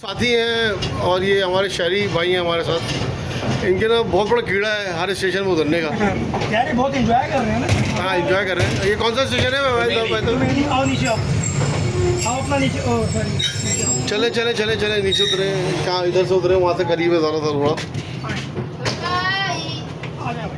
साथी हैं और ये हमारे शहरी भाई हैं हमारे साथ। इनके ना बहुत बड़ा कीड़ा है हर स्टेशन में उतरने का। यार बहुत एंजॉय कर रहे हैं ना। हाँ एंजॉय कर रहे हैं। ये कौन सा स्टेशन है? आओ नीचे आओ अपना नीचे। सॉरी चले चले चले चले नीचे उतरे। कहाँ? इधर से उतरे, वहाँ से करीब है ज़्यादा थोड़ा। आ जाओ।